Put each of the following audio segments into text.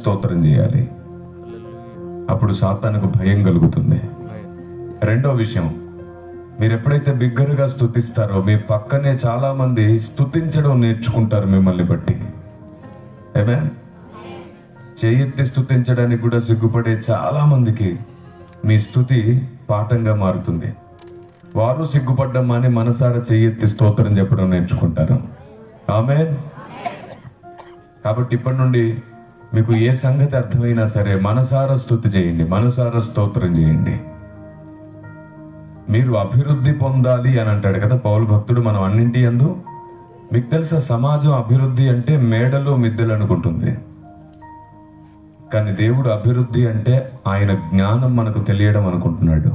స్తోత్రం చేయాలి. అప్పుడు సాతానుకు భయం కలుగుతుంది. రెండో విషయం, మీరు ఎప్పుడైతే బిగ్గరగా స్తుతిస్తారో మీ పక్కనే చాలా మంది స్తుతించడం నేర్చుకుంటారు మిమ్మల్ని బట్టి. ఆమేన్. చేయెత్తి స్తుతించడానికి కూడా సిగ్గుపడే చాలా మందికి మీ స్తుతి పాఠంగా మారుతుంది. వారు సిగ్గుపడ్డం అని మనసారా చేయెత్తి స్తోత్రం చెప్పడం నేర్చుకుంటారు. ఆమేన్. కాబట్టి ఇప్పటి నుండి మీకు ఏ సంగతి అర్థమైనా సరే మనసారా స్తుతి చేయండి, మనసారా స్తోత్రం చేయండి. మీరు అభివృద్ధి పొందాలి అని అంటాడు కదా పౌలు భక్తుడు. మనం అన్నింటి యందు, మీకు తెలుసా, సమాజం అభివృద్ధి అంటే మేడలు మిద్దెలు అనుకుంటుంది. కానీ దేవుడు అభివృద్ధి అంటే ఆయన జ్ఞానం మనకు తెలియడం అనుకుంటున్నాడు.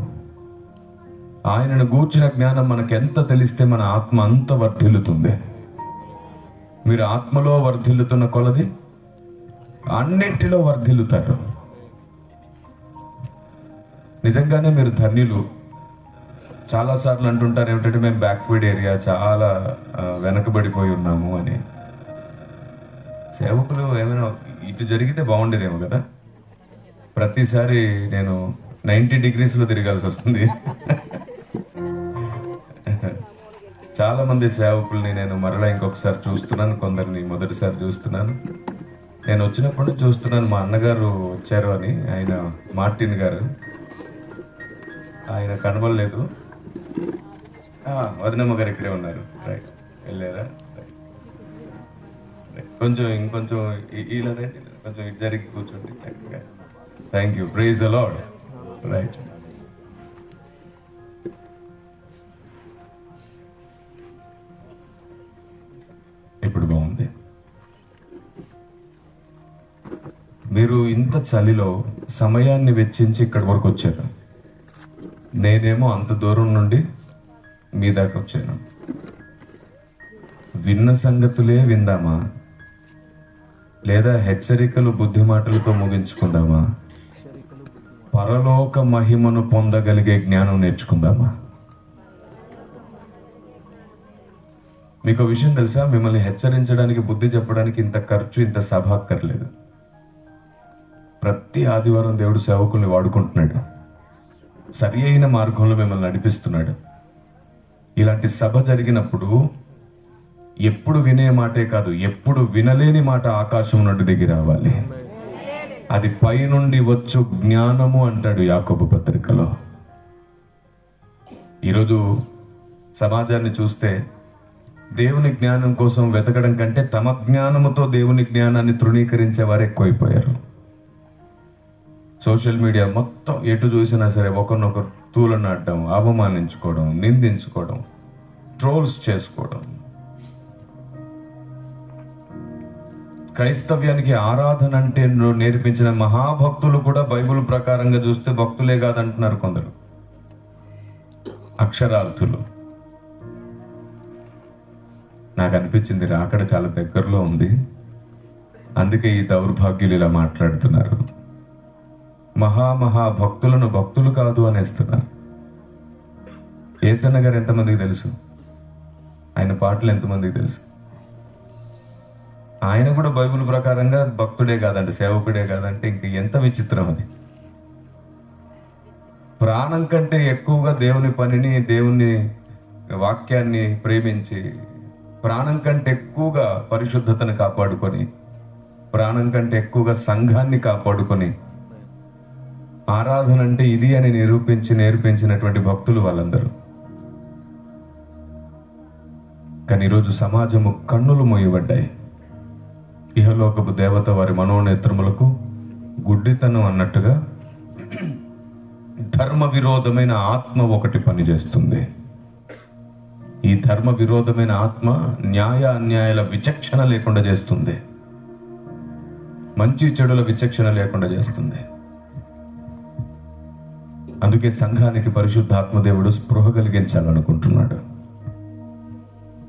ఆయనను గూర్చిన జ్ఞానం మనకు ఎంత తెలిస్తే మన ఆత్మ అంత వర్ధిల్లుతుంది. మీరు ఆత్మలో వర్ధిల్లుతున్న కొలది అన్నింటిలో వర్ధిల్లుతారు. నిజంగానే మీరు ధన్యులు. చాలాసార్లు అంటుంటారు ఏమిటంటే మేము బ్యాక్వర్డ్ ఏరియా, చాలా వెనకబడిపోయి ఉన్నాము అని. సేవకులు ఏమైనా ఇటు జరిగితే బాగుండేదేమో కదా. ప్రతిసారి నేను 90 degreesలో తిరగాల్సి వస్తుంది. చాలా మంది సేవకుల్ని నేను మరలా ఇంకొకసారి చూస్తున్నాను, కొందరిని మొదటిసారి చూస్తున్నాను. నేను వచ్చినప్పటి నుంచి చూస్తున్నాను. మా అన్నగారు వచ్చారు అని, ఆయన మార్టిన్ గారు, ఆయన కనబడలేదు. వదినమ్మ గారు ఇక్కడే ఉన్నారు. రైట్, వెళ్ళారా? కొంచెం ఇంకొంచెం ఇలా కొంచెం ఇటు జరిగి కూర్చోండి. Thank you. Praise the lord. Right, ఇప్పుడు బాగుంది. మీరు ఇంత చలిలో సమయాన్ని వెచ్చించి ఇక్కడి వరకు వచ్చారు. నేనేమో అంత దూరం నుండి మీ దాకా వచ్చాను. విన్న సంగతులే విందామా, లేదా హెచ్చరికలు బుద్ధి మాటలతో ముగించుకుందామా, పరలోక మహిమను పొందగలిగే జ్ఞానం నేర్చుకుందామా? మీకు విషయం తెలుసా, మిమ్మల్ని హెచ్చరించడానికి, బుద్ధి చెప్పడానికి ఇంత ఖర్చు, ఇంత సభ అక్కర్లేదు. ప్రతి ఆదివారం దేవుడు సేవకుల్ని వాడుకుంటున్నాడు, సరి అయిన మార్గంలో మిమ్మల్ని నడిపిస్తున్నాడు. ఇలాంటి సభ జరిగినప్పుడు ఎప్పుడు వినే మాటే కాదు, ఎప్పుడు వినలేని మాట ఆకాశం నుండి దిగి రావాలి. అది పైనుండి వచ్చు జ్ఞానము అంటాడు యాకోబు పత్రికలో. ఈరోజు సమాజాన్ని చూస్తే దేవుని జ్ఞానం కోసం వెతకడం కంటే తమ జ్ఞానముతో దేవుని జ్ఞానాన్ని తృణీకరించే వారు ఎక్కువైపోయారు. సోషల్ మీడియా మొత్తం ఎటు చూసినా సరే ఒకరినొకరు తూలనాడడం, అవమానించుకోవడం, నిందించుకోవడం, ట్రోల్స్ చేసుకోవడం. క్రైస్తవ్యానికి ఆరాధన అంటే నేర్పించిన మహాభక్తులు కూడా బైబిల్ ప్రకారంగా చూస్తే భక్తులే కాదంటున్నారు కొందరు, అక్షరార్థులు. నాకు అనిపించింది రాకడ చాలా దగ్గరలో ఉంది, అందుకే ఈ దౌర్భాగ్యులు ఇలా మాట్లాడుతున్నారు. మహాభక్తులను భక్తులు కాదు అనేస్తున్నారు. యేసన్న గారు ఎంతమందికి తెలుసు? ఆయన పాటలు ఎంతమందికి తెలుసు? ఆయన కూడా బైబిల్ ప్రకారంగా భక్తుడే కాదంటే, సేవకుడే కాదంటే ఇంక ఎంత విచిత్రం అది. ప్రాణం కంటే ఎక్కువగా దేవుని పనిని, దేవుని వాక్యాన్ని ప్రేమించి, ప్రాణం కంటే ఎక్కువగా పరిశుద్ధతను కాపాడుకొని, ప్రాణం కంటే ఎక్కువగా సంఘాన్ని కాపాడుకొని, ఆరాధన అంటే ఇది అని నేర్పించినటువంటి భక్తులు వాళ్ళందరూ. కానీ ఈరోజు సమాజము కన్నులు మూయబడ్డాయి. ఇహలోకపు దేవత వారి మనోనేత్రములకు గుడ్డితనం అన్నట్టుగా ధర్మ విరోధమైన ఆత్మ ఒకటి పనిచేస్తుంది. ఈ ధర్మ విరోధమైన ఆత్మ న్యాయ అన్యాయాల విచక్షణ లేకుండా చేస్తుంది, మంచి చెడుల విచక్షణ లేకుండా చేస్తుంది. అందుకే సంఘానికి పరిశుద్ధాత్మదేవుడు స్పృహ కలిగించాలనుకుంటున్నాడు.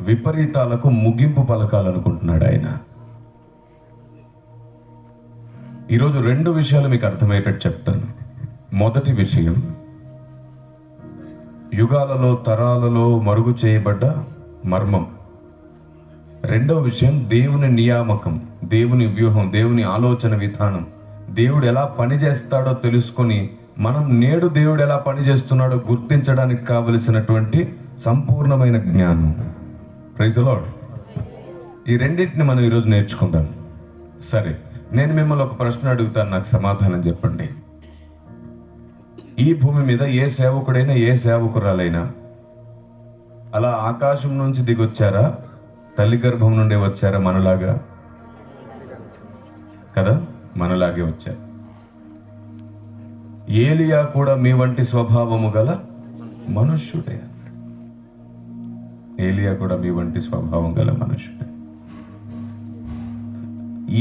విపరీతాలకు ముగింపు పలకాలనుకుంటున్నాడు ఆయన. ఈరోజు 2 విషయాలు మీకు అర్థమయ్యేటట్టు చెప్తాను. మొదటి విషయం, యుగాలలో తరాలలో మరుగు చేయబడ్డ మర్మం. రెండవ విషయం, దేవుని నియామకం, దేవుని వ్యూహం, దేవుని ఆలోచన విధానం, దేవుడు ఎలా పని చేస్తాడో తెలుసుకొని మనం నేడు దేవుడు ఎలా పని చేస్తున్నాడో గుర్తించడానికి కావలసినటువంటి సంపూర్ణమైన జ్ఞానం. Praise the lord. ఈ రెండింటిని మనం ఈరోజు నేర్చుకుందాం. సరే, నేను మిమ్మల్ని ఒక ప్రశ్న అడుగుతాను, నాకు సమాధానం చెప్పండి. ఈ భూమి మీద ఏ సేవకుడైనా ఏ సేవకురాలైనా అలా ఆకాశం నుంచి దిగొచ్చారా, తల్లి గర్భం నుండి వచ్చారా? మనలాగా కదా, మనలాగే వచ్చారు. ఏలియా కూడా మీ వంటి స్వభావము గల మనుష్యుడే. ఏలియా కూడా మీ వంటి స్వభావం గల మనుష్యుడే.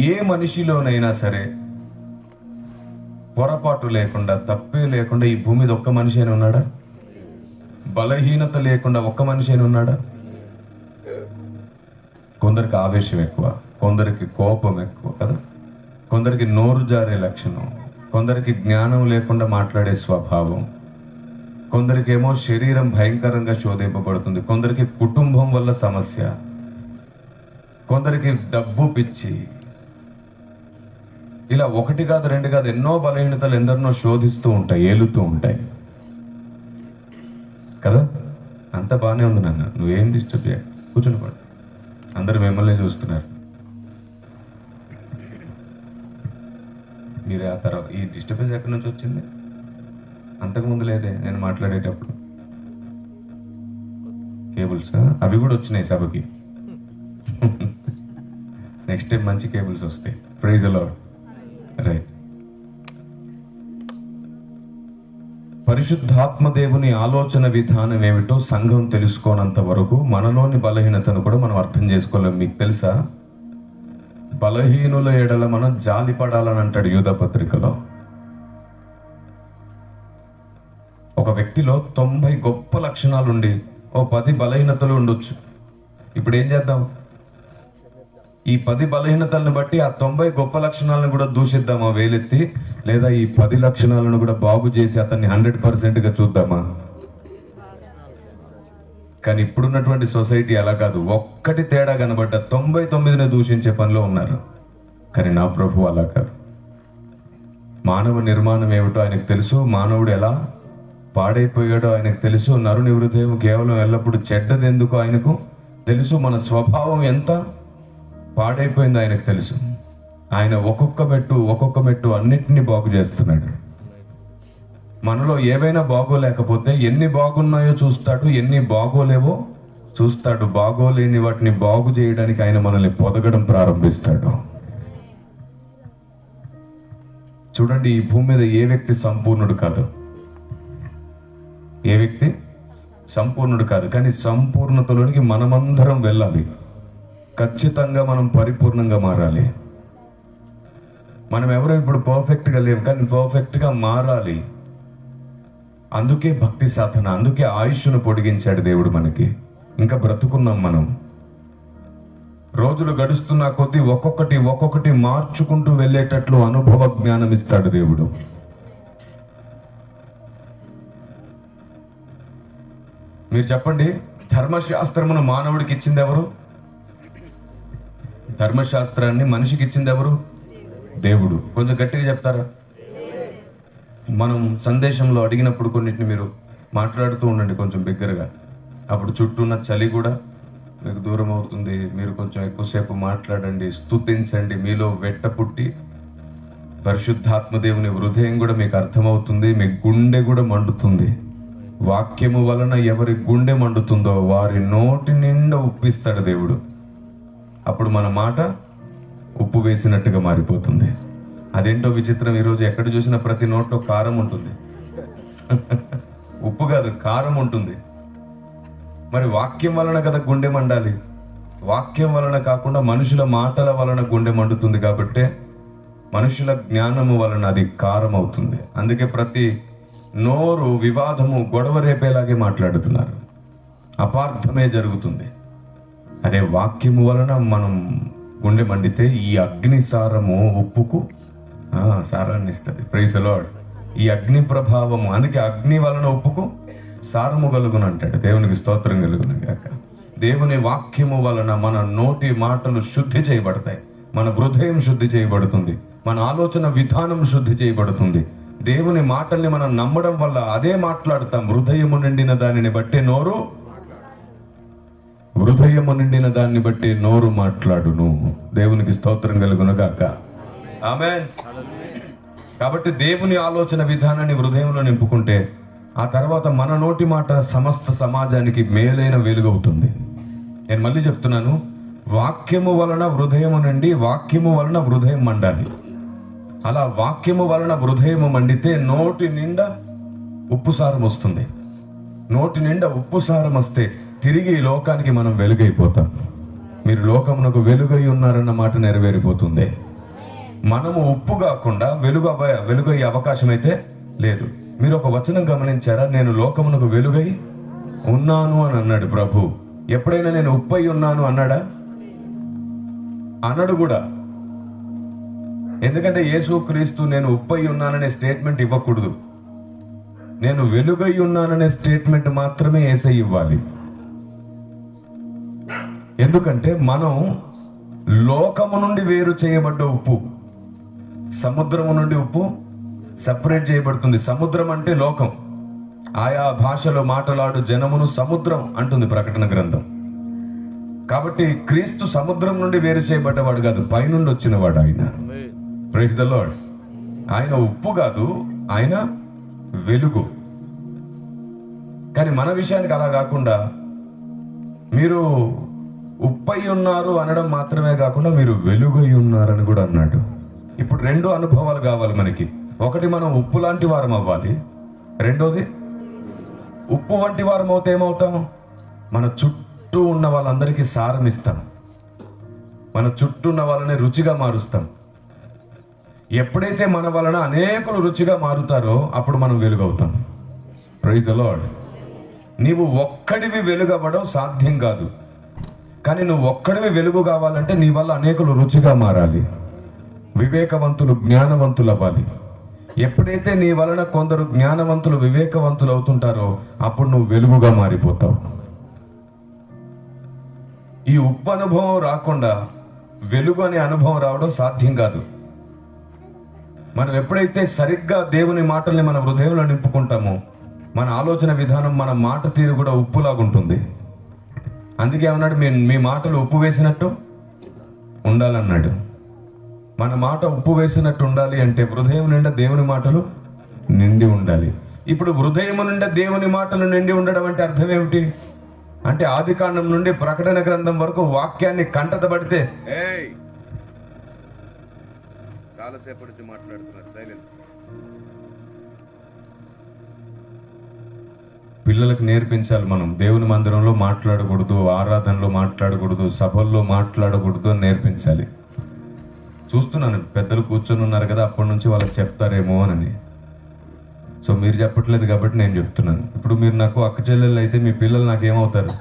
ఏ మనిషిలోనైనా సరే పొరపాటు లేకుండా, తప్పే లేకుండా ఈ భూమి మీద ఒక్క మనిషి అయినా ఉన్నాడా? బలహీనత లేకుండా ఒక్క మనిషి అయినా ఉన్నాడా? కొందరికి ఆవేశం ఎక్కువ, కొందరికి కోపం ఎక్కువ కదా, కొందరికి నోరు జారే లక్షణం, కొందరికి జ్ఞానం లేకుండా మాట్లాడే స్వభావం, కొందరికేమో శరీరం భయంకరంగా శోధింపబడుతుంది, కొందరికి కుటుంబం వల్ల సమస్య, కొందరికి డబ్బు పిచ్చి. ఇలా ఒకటి కాదు, రెండు కాదు, ఎన్నో బలహీనతలు ఎందరినో శోధిస్తూ ఉంటాయి, ఏలుతూ ఉంటాయి కదా. అంత బాగానే ఉంది నాన్న, నువ్వేం డిస్టర్బ్ చేయ, కూర్చుని పడు. అందరు మిమ్మల్ని చూస్తున్నారు. మీరు ఆ తర్వాత ఈ డిస్టర్బెన్స్ ఎక్కడి నుంచి వచ్చింది? అంతకుముందు లేదే నేను మాట్లాడేటప్పుడు. కేబుల్స్ అవి కూడా వచ్చినాయి సభకి. నెక్స్ట్ టైం మంచి కేబుల్స్ వస్తాయి. Praise the lord. రైట్. పరిశుద్ధాత్మ దేవుని ఆలోచన విధానం ఏమిటో సంఘం తెలుసుకోనంత వరకు మనలోని బలహీనతను కూడా మనం అర్థం చేసుకోలేం. మీకు తెలుసా, బలహీనుల ఎడల మనం జాలి పడాలని అంటాడు యూదా పత్రికలో. ఒక వ్యక్తిలో 90 గొప్ప లక్షణాలుండి 10 బలహీనతలు ఉండొచ్చు. ఇప్పుడు ఏం చేద్దాం? ఈ 10 బలహీనతలను బట్టి ఆ 90 గొప్ప లక్షణాలను కూడా దూషిద్దామా వేలెత్తి? లేదా ఈ 10 లక్షణాలను కూడా బాగు చేసి అతన్ని 100%గా చూద్దామా? కానీ ఇప్పుడున్నటువంటి సొసైటీ అలా కాదు. ఒక్కటి తేడా కనబడ్డ 99ని దూషించే పనిలో ఉన్నారు. కానీ నా ప్రభు అలా కాదు. మానవ నిర్మాణం ఏమిటో ఆయనకు తెలుసు, మానవుడు ఎలా పాడైపోయాడో ఆయనకు తెలుసు, నరుని హృదయం కేవలం ఎల్లప్పుడూ చెడ్డది ఎందుకు ఆయనకు తెలుసు, మన స్వభావం ఎంత పాడైపోయిందో ఆయనకు తెలుసు. ఆయన ఒక్కొక్క మెట్టు అన్నిటినీ బాగు చేస్తున్నాడు. మనలో ఏవైనా బాగోలేకపోతే ఎన్ని బాగున్నాయో చూస్తాడు, ఎన్ని బాగోలేవో చూస్తాడు. బాగోలేని వాటిని బాగు చేయడానికి ఆయన మనల్ని పొదగడం ప్రారంభిస్తాడు. చూడండి, ఈ భూమి మీద ఏ వ్యక్తి సంపూర్ణుడు కాదు, ఏ వ్యక్తి సంపూర్ణుడు కాదు. కానీ సంపూర్ణతలోనికి మనమందరం వెళ్ళాలి. ఖచ్చితంగా మనం పరిపూర్ణంగా మారాలి. మనం ఎవరో ఇప్పుడు పర్ఫెక్ట్గా లేవు, కానీ పర్ఫెక్ట్గా మారాలి. అందుకే భక్తి సాధన, అందుకే ఆయుష్ను పొడిగించాడు దేవుడు మనకి. ఇంకా బ్రతుకున్నాం మనం. రోజులు గడుస్తున్న కొద్దీ ఒక్కొక్కటి మార్చుకుంటూ వెళ్ళేటట్లు అనుభవ జ్ఞానం ఇస్తాడు దేవుడు. మీరు చెప్పండి, ధర్మశాస్త్రమును మానవుడికి ఇచ్చింది ఎవరు? ధర్మశాస్త్రాన్ని మనిషికి ఇచ్చింది ఎవరు? దేవుడు. కొంచెం గట్టిగా చెప్తారా? మనం సందేశంలో అడిగినప్పుడు కొన్నిటిని మీరు మాట్లాడుతూ ఉండండి కొంచెం బిగ్గరగా. అప్పుడు చుట్టూ ఉన్న చలి కూడా మీకు దూరం అవుతుంది. మీరు కొంచెం ఎక్కువసేపు మాట్లాడండి, స్తుతించండి. మీలో వెట్ట పుట్టి పరిశుద్ధాత్మ దేవుని హృదయం కూడా మీకు అర్థమవుతుంది. మీ గుండె కూడా మండుతుంది. వాక్యము వలన ఎవరి గుండె మండుతుందో వారి నోటి నిండా ఉప్పిస్తాడు దేవుడు. అప్పుడు మన మాట ఉప్పు వేసినట్టుగా మారిపోతుంది. అదేంటో విచిత్రం, ఈరోజు ఎక్కడ చూసినా ప్రతి నోట్లో కారం ఉంటుంది. ఉప్పు కాదు, కారం ఉంటుంది. మరి వాక్యం వలన కదా గుండె మండాలి. వాక్యం వలన కాకుండా మనుషుల మాటల వలన గుండె మండుతుంది. కాబట్టి మనుషుల జ్ఞానము వలన అది కారం అవుతుంది. అందుకే ప్రతి నోరు వివాదము, గొడవ రేపేలాగే మాట్లాడుతున్నారు. అపార్థమే జరుగుతుంది. అదే వాక్యము వలన మనం గుండె మండితే ఈ అగ్ని సారము ఉప్పుకు సారాన్ని ఇస్తుంది. Praise the lord. ఈ అగ్ని ప్రభావము, అందుకే అగ్ని వలన ఉప్పుకు సారము కలుగును అంటాడు. దేవునికి స్తోత్రం కలుగును గాక. దేవుని వాక్యము వలన మన నోటి మాటలు శుద్ధి చేయబడతాయి. మన హృదయం శుద్ధి చేయబడుతుంది, మన ఆలోచన విధానం శుద్ధి చేయబడుతుంది. దేవుని మాటల్ని మనం నమ్మడం వల్ల అదే మాట్లాడతాం. హృదయము నిండిన దానిని బట్టే నోరు, హృదయము నిండిన దాన్ని బట్టి నోరు మాట్లాడును. దేవునికి స్తోత్రం కలుగునుగాక. ఆమేన్. కాబట్టి దేవుని ఆలోచన విధానాన్ని హృదయంలో నింపుకుంటే ఆ తర్వాత మన నోటి మాట సమస్త సమాజానికి మేలైన వెలుగవుతుంది. నేను మళ్ళీ చెప్తున్నాను, వాక్యము వలన హృదయము నుండి, వాక్యము వలన హృదయం మండాలి. అలా వాక్యము వలన హృదయము మండితే నోటి నిండా ఉప్పు సారం వస్తుంది. నోటి నిండా ఉప్పు సారం వస్తే తిరిగి ఈ లోకానికి మనం వెలుగైపోతాం. మీరు లోకమునకు వెలుగై ఉన్నారన్న మాట నెరవేరిపోతుంది. మనము ఉప్పు కాకుండా వెలుగయ్యే అవకాశం అయితే లేదు. మీరు ఒక వచనం గమనించారా? నేను లోకమునకు వెలుగై ఉన్నాను అని అన్నాడు ప్రభు. ఎప్పుడైనా నేను ఉప్పై ఉన్నాను అన్నాడా? అనడు కూడా. ఎందుకంటే యేసుక్రీస్తు నేను ఉప్పై ఉన్నాననే స్టేట్మెంట్ ఇవ్వకూడదు. నేను వెలుగై ఉన్నాననే స్టేట్మెంట్ మాత్రమే యేసయ్య ఇవ్వాలి. ఎందుకంటే మనం లోకము నుండి వేరు చేయబడ్డ ఉప్పు. సముద్రము నుండి ఉప్పు సెపరేట్ చేయబడుతుంది. సముద్రం అంటే లోకం. ఆయా భాషలో మాట్లాడు జనమును సముద్రం అంటుంది ప్రకటన గ్రంథం. కాబట్టి క్రీస్తు సముద్రం నుండి వేరు చేయబడ్డవాడు కాదు, పైనుండి వచ్చినవాడు ఆయన. Praise the lord. ఆయన ఉప్పు కాదు, ఆయన వెలుగు. కానీ మన విషయానికి అలా కాకుండా మీరు ఉప్పై ఉన్నారు అనడం మాత్రమే కాకుండా మీరు వెలుగై ఉన్నారని కూడా అన్నాడు. ఇప్పుడు రెండు అనుభవాలు కావాలి మనకి. ఒకటి, మనం ఉప్పు లాంటి వారం అవ్వాలి. రెండోది, ఉప్పు వంటి వారం అవుతే ఏమవుతాం? మన చుట్టూ ఉన్న వాళ్ళందరికీ సారం ఇస్తాం. మన చుట్టూ ఉన్న వాళ్ళని రుచిగా మారుస్తాం. ఎప్పుడైతే మన వలన అనేకులు రుచిగా మారుతారో అప్పుడు మనం వెలుగవుతాం. Praise the lord. నీవు ఒక్కడివి వెలుగవ్వడం సాధ్యం కాదు. కానీ నువ్వు ఒక్కడివి వెలుగు కావాలంటే నీ వల్ల అనేకులు రుచిగా మారాలి, వివేకవంతులు, జ్ఞానవంతులు అవ్వాలి. ఎప్పుడైతే నీ వలన కొందరు జ్ఞానవంతులు, వివేకవంతులు అవుతుంటారో అప్పుడు నువ్వు వెలుగుగా మారిపోతావు. ఈ ఉప్పు అనుభవం రాకుండా వెలుగు అనే అనుభవం రావడం సాధ్యం కాదు. మనం ఎప్పుడైతే సరిగ్గా దేవుని మాటల్ని మన హృదయంలో నింపుకుంటామో మన ఆలోచన విధానం, మన మాట తీరు కూడా ఉప్పులాగుంటుంది. అందుకే ఏమన్నాడు? మీ మాటలు ఉప్పు వేసినట్టు ఉండాలన్నాడు. మన మాట ఉప్పు వేసినట్టు ఉండాలి అంటే హృదయం నిండా దేవుని మాటలు నిండి ఉండాలి. ఇప్పుడు హృదయం నిండా దేవుని మాటలు నిండి ఉండడం అంటే అర్థం ఏమిటి? అంటే ఆదికాండం నుండి ప్రకటన గ్రంథం వరకు వాక్యాన్ని కంటతబడితే చాలాసేపు నుంచి మాట్లాడుతున్నారు, సైలెన్స్. పిల్లలకు నేర్పించాలి. మనం దేవుని మందిరంలో మాట్లాడకూడదు, ఆరాధనలో మాట్లాడకూడదు, సభల్లో మాట్లాడకూడదు అని నేర్పించాలి. చూస్తున్నాను పెద్దలు కూర్చొని ఉన్నారు కదా, అప్పటి నుంచి వాళ్ళకి చెప్తారేమో అని. సో మీరు చెప్పట్లేదు కాబట్టి నేను చెప్తున్నాను. ఇప్పుడు మీరు నాకు అక్క చెల్లెళ్ళు అయితే మీ పిల్లలు నాకేమవుతారు?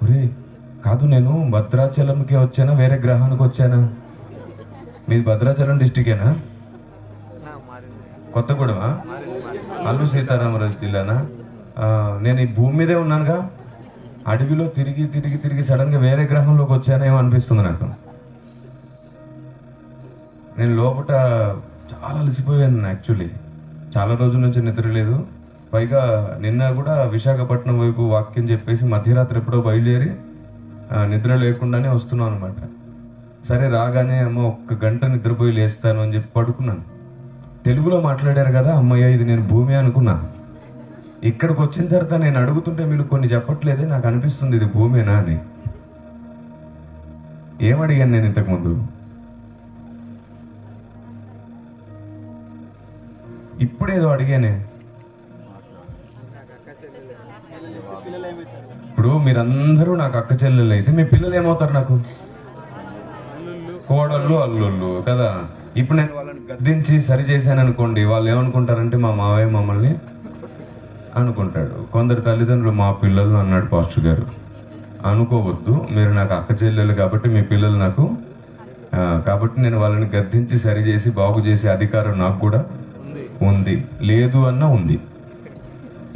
ఒరే కాదు, నేను భద్రాచలంకి వచ్చానా వేరే గ్రహానికి వచ్చానా? మీది భద్రాచలం డిస్టికేనా? కొత్తగూడెమా? అల్లూరు సీతారామరాజు జిల్లానా? నేను ఈ భూమి మీదే ఉన్నానుగా. అడవిలో తిరిగి తిరిగి తిరిగి సడన్గా వేరే గ్రహంలోకి వచ్చానేమో అనిపిస్తుంది నాకు. నేను లోపల చాలా అలసిపోయాను. యాక్చువల్లీ చాలా రోజుల నుంచి నిద్ర లేదు. పైగా నిన్న కూడా విశాఖపట్నం వైపు వాక్యం చెప్పేసి మధ్యరాత్రి ఎప్పుడో బయలుదేరి నిద్ర లేకుండానే వస్తున్నాను అనమాట. సరే రాగానే అమ్మ 1 గంట నిద్రపోయి లేస్తాను అని చెప్పి పడుకున్నాను. తెలుగులో మాట్లాడారు కదా, అమ్మయ్య ఇది నేను భూమి అనుకున్నా. ఇక్కడికి వచ్చిన తర్వాత నేను అడుగుతుంటే మీరు కొన్ని చెప్పట్లేదే, నాకు అనిపిస్తుంది ఇది భూమేనా అని. ఏమడిగాను నేను ఇంతకుముందు? ఇప్పుడేదో అడిగానే. ఇప్పుడు మీరందరూ నాకు అక్క చెల్లెళ్ళు అయితే మీ పిల్లలు ఏమవుతారు? నాకు కోడళ్ళు, అల్లుళ్ళు కదా. ఇప్పుడు నేను వాళ్ళని గద్దించి సరి చేశాను అనుకోండి, వాళ్ళు ఏమనుకుంటారంటే మా మావయ్య మమ్మల్ని అనుకుంటాడు. కొందరు తల్లిదండ్రులు మా పిల్లలు అన్నాడు పాస్టర్ గారు. అనుకోవద్దు, మీరు నాకు అక్క చెల్లెలు కాబట్టి మీ పిల్లలు నాకు, కాబట్టి నేను వాళ్ళని గద్దించి సరి చేసి బాగు చేసే అధికారం నాకు కూడా ఉంది. లేదు అన్నా ఉంది.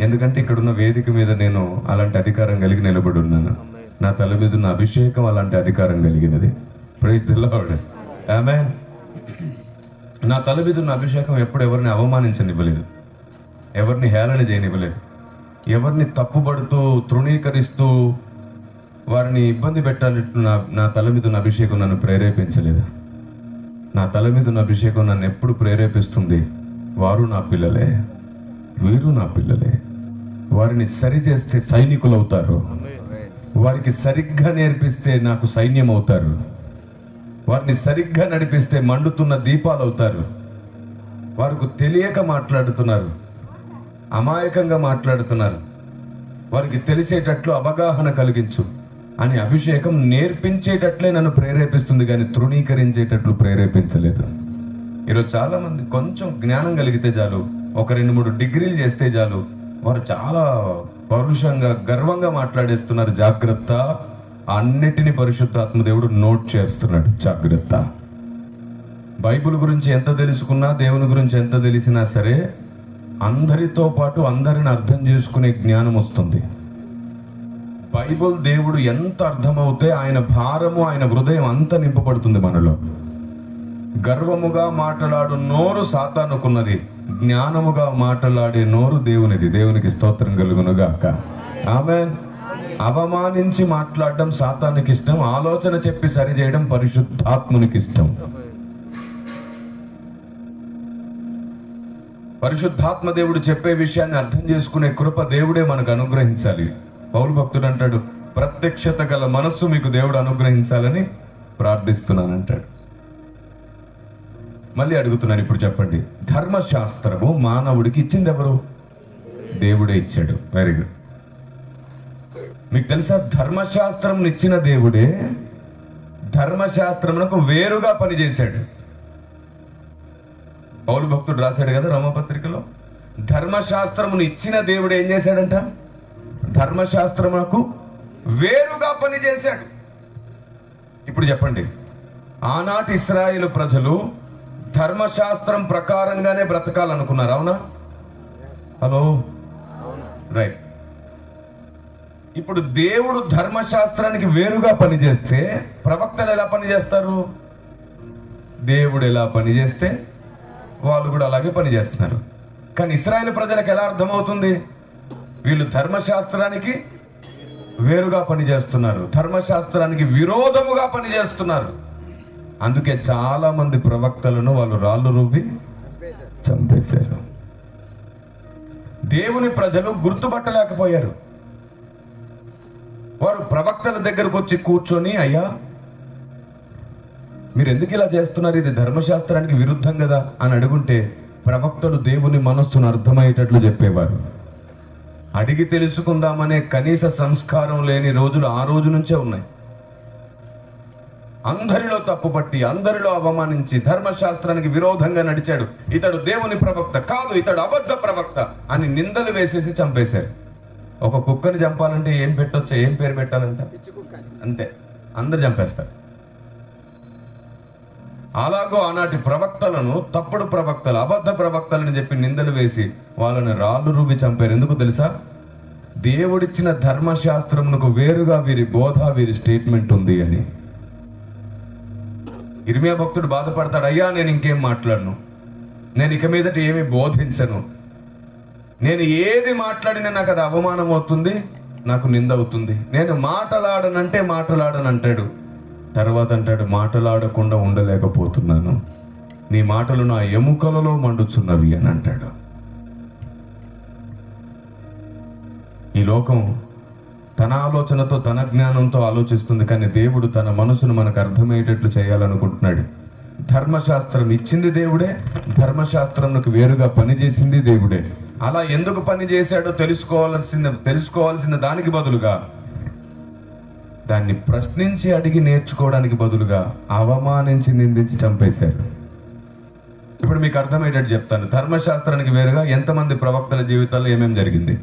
ఎందుకంటే ఇక్కడున్న వేదిక మీద నేను అలాంటి అధికారం కలిగి నిలబడి ఉన్నాను. నా తల మీద ఉన్న అభిషేకం అలాంటి అధికారం కలిగినది. Praise the Lord. ఆమేన్. నా తల మీద ఉన్న అభిషేకం ఎప్పుడు ఎవరిని అవమానించనివ్వలేదు, ఎవరిని హేళన చేయనివ్వలేదు, ఎవరిని తప్పుపడుతూ తృణీకరిస్తూ వారిని ఇబ్బంది పెట్టాలంటూ నా తల మీద ఉన్న అభిషేకం నన్ను ప్రేరేపించలేదు. నా తల మీద ఉన్న అభిషేకం నన్ను ఎప్పుడు ప్రేరేపిస్తుంది, వారు నా పిల్లలే, వీరు నా పిల్లలే, వారిని సరిచేస్తే సైనికులు అవుతారు, వారికి సరిగ్గా నేర్పిస్తే నాకు సైన్యం అవుతారు, వారిని సరిగ్గా నడిపిస్తే మండుతున్న దీపాలు అవుతారు. వారికి తెలియక మాట్లాడుతున్నారు, అమాయకంగా మాట్లాడుతున్నారు, వారికి తెలిసేటట్లు అవగాహన కలిగించు అని అభిషేకం నేర్పించేటట్లే నన్ను ప్రేరేపిస్తుంది, కానీ తృణీకరించేటట్లు ప్రేరేపించలేదు. ఈరోజు చాలా మంది కొంచెం జ్ఞానం కలిగితే చాలు, ఒక 2-3 డిగ్రీలు చేస్తే చాలు, వారు చాలా పౌరుషంగా గర్వంగా మాట్లాడేస్తున్నారు. జాగ్రత్త, అన్నిటినీ పరిశుద్ధాత్మ దేవుడు నోట్ చేస్తున్నాడు. జాగ్రత్త. బైబిల్ గురించి ఎంత తెలుసుకున్నా, దేవుని గురించి ఎంత తెలిసినా సరే, అందరితో పాటు అందరిని అర్థం చేసుకునే జ్ఞానం వస్తుంది. బైబిల్ దేవుడు ఎంత అర్థమవుతే ఆయన భారము, ఆయన హృదయం అంత నింపబడుతుంది మనలో. గర్వముగా మాట్లాడు నోరు సాతానుకున్నది, జ్ఞానముగా మాట్లాడే నోరు దేవునిది. దేవునికి స్తోత్రం కలుగునుగాక. ఆమేన్. అవమానించి మాట్లాడడం సాతానికి ఇష్టం, ఆలోచన చెప్పి సరిచేయడం పరిశుద్ధాత్మునికి ఇష్టం. పరిశుద్ధాత్మ దేవుడు చెప్పే విషయాన్ని అర్థం చేసుకునే కృప దేవుడే మనకు అనుగ్రహించాలి. పౌలు భక్తుడు అంటాడు, ప్రత్యక్షత గల మనస్సు మీకు దేవుడు అనుగ్రహించాలని ప్రార్థిస్తున్నాను అంటాడు. మళ్ళీ అడుగుతున్నాను, ఇప్పుడు చెప్పండి, ధర్మశాస్త్రము మానవుడికి ఇచ్చింది ఎవరు? దేవుడే ఇచ్చాడు. Very good. మీకు తెలుసా, ధర్మశాస్త్రం ఇచ్చిన దేవుడే ధర్మశాస్త్రమునకు వేరుగా పనిచేశాడు. పౌలు భక్తుడు రాశాడు కదా రోమపత్రికలో, ధర్మశాస్త్రమును ఇచ్చిన దేవుడు ఏం చేశాడంట? ధర్మశాస్త్రమునకు వేరుగా పనిచేశాడు. ఇప్పుడు చెప్పండి, ఆనాటి ఇశ్రాయేలు ప్రజలు ధర్మశాస్త్రం ప్రకారంగానే బ్రతకాలనుకున్నారు, అవునా? Hello, right. ఇప్పుడు దేవుడు ధర్మశాస్త్రానికి వేరుగా పనిచేస్తే ప్రవక్తలు ఎలా పనిచేస్తారు? దేవుడు ఎలా పనిచేస్తే వాళ్ళు కూడా అలాగే పనిచేస్తున్నారు. కానీ ఇశ్రాయేలు ప్రజలకు ఎలా అర్థమవుతుంది? వీళ్ళు ధర్మశాస్త్రానికి వేరుగా పనిచేస్తున్నారు, ధర్మశాస్త్రానికి విరోధముగా పనిచేస్తున్నారు. అందుకే చాలా మంది ప్రవక్తలను వాళ్ళు రాళ్ళు రువ్వి చంపేశారు. దేవుని ప్రజలు గుర్తుపట్టలేకపోయారు. వారు ప్రవక్తల దగ్గరకు వచ్చి కూర్చొని, అయ్యా మీరు ఎందుకు ఇలా చేస్తున్నారు, ఇది ధర్మశాస్త్రానికి విరుద్ధం కదా అని అడుగుంటే ప్రవక్తలు దేవుని మనస్సును అర్థమయ్యేటట్లు చెప్పేవారు. అడిగి తెలుసుకుందామనే కనీస సంస్కారం లేని రోజులు ఆ రోజు నుంచే ఉన్నాయి. అందరిలో తప్పుపట్టి, అందరిలో అవమానించి, ధర్మశాస్త్రానికి విరోధంగా నడిచాడు, ఇతడు దేవుని ప్రవక్త కాదు, ఇతడు అబద్ధ ప్రవక్త అని నిందలు వేసేసి చంపేశారు. ఒక కుక్కని చంపాలంటే ఏం పెట్టొచ్చా, ఏం పేరు పెట్టాలంట? అంతే, అందరు చంపేస్తారు. అలాగో ఆనాటి ప్రవక్తలను తప్పుడు ప్రవక్తలు, అబద్ధ ప్రవక్తలని చెప్పి నిందలు వేసి వాళ్ళని రాళ్ళు రువ్వి చంపారు. ఎందుకు తెలుసా? దేవుడిచ్చిన ధర్మశాస్త్రమునకు వేరుగా వీరి బోధ, వీరి స్టేట్మెంట్ ఉంది అని. ఇర్మియా భక్తుడు బాధపడతాడు, అయ్యా నేను ఇంకేం మాట్లాడను, నేను ఇక మీదట ఏమి బోధించను, నేను ఏది మాట్లాడినా నాకు అది అవమానం అవుతుంది, నాకు నింద అవుతుంది, నేను మాటలాడనంటే మాటలాడనంటాడు. తర్వాత అంటాడు, మాటలాడకుండా ఉండలేకపోతున్నాను, నీ మాటలు నా ఎముకలలో మండుచున్నవి అని అంటాడు. ఈ లోకం తన ఆలోచనతో, తన జ్ఞానంతో ఆలోచిస్తుంది, కానీ దేవుడు తన మనసును మనకు అర్థమయ్యేటట్లు చేయాలనుకుంటున్నాడు. ధర్మశాస్త్రం ఇచ్చింది దేవుడే, ధర్మశాస్త్రంకు వేరుగా పనిచేసింది దేవుడే. అలా ఎందుకు పని చేశాడో తెలుసుకోవాల్సిన దానికి బదులుగా, దాన్ని ప్రశ్నించి అడిగి నేర్చుకోవడానికి బదులుగా అవమానించి, నిందించి చంపేశారు. ఇప్పుడు మీకు అర్థమయ్యేటట్టు చెప్తాను. ధర్మశాస్త్రానికి వేరుగా ఎంతమంది ప్రవక్తల జీవితాల్లో ఏమేమి జరిగింది?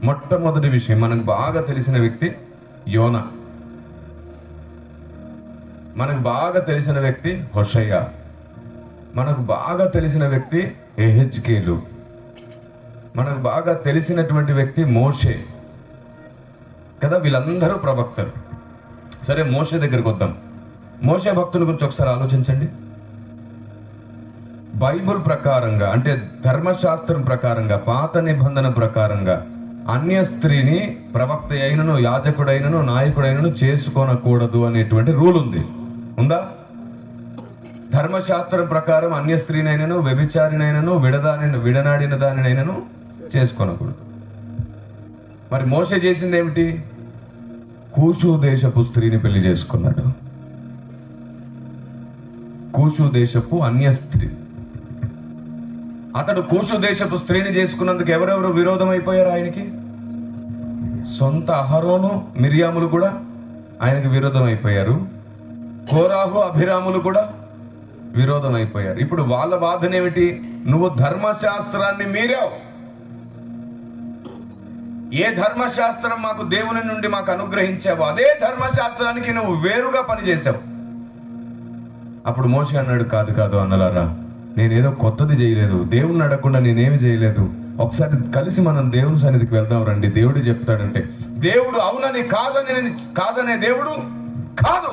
మొట్టమొదటి విషయం, మనకు బాగా తెలిసిన వ్యక్తి యోనా, మనకు బాగా తెలిసిన వ్యక్తి హోషయ్య, మనకు బాగా తెలిసిన వ్యక్తి యెహెజ్కేలు, మనకు బాగా తెలిసినటువంటి వ్యక్తి మోషే కదా. వీళ్ళందరూ ప్రవక్తలు. సరే, మోషే దగ్గరికి వద్దాం. మోషే భక్తుని గురించి ఒకసారి ఆలోచించండి. బైబుల్ ప్రకారంగా అంటే ధర్మశాస్త్రం ప్రకారంగా, పాత నిబంధన ప్రకారంగా అన్య స్త్రీని ప్రవక్త అయినను, యాజకుడైనను, నాయకుడైనను చేసుకోనకూడదు అనేటువంటి రూల్ ఉంది. ఉందా? ధర్మశాస్త్రం ప్రకారం అన్య స్త్రీనైనను, వ్యభిచారినైనను, విడనాడిన దానినైనను చేసుకోనకూడదు. మరి మోషే చేసింది ఏమిటి? కూషు దేశపు స్త్రీని పెళ్లి చేసుకున్నాడు. కూషు దేశపు అన్య స్త్రీ. అతడు కూషు దేశపు స్త్రీని చేసుకున్నందుకు ఎవరెవరు విరోధం అయిపోయారు ఆయనకి? సొంత అహరోను, మిరియాములు కూడా ఆయనకి విరోధం అయిపోయారు. కోరాహు, అభిరాములు కూడా విరోధం అయిపోయారు. ఇప్పుడు వాళ్ళ వాదన ఏమిటి? నువ్వు ధర్మశాస్త్రాన్ని మీరావు. ఏ ధర్మశాస్త్రం మాకు దేవుని నుండి మాకు అనుగ్రహించావు, అదే ధర్మశాస్త్రానికి నువ్వు వేరుగా పనిచేసావు. అప్పుడు మోషే అన్నాడు, కాదు కాదు అన్నలారా, నేనేదో కొత్తది చేయలేదు, దేవుణ్ణి అడగకుండా నేనేమి చేయలేదు. ఒకసారి కలిసి మనం దేవుని సన్నిధికి వెళ్దాం రండి. దేవుడు చెప్తాడంటే దేవుడు అవునని కాదనే దేవుడు కాదు.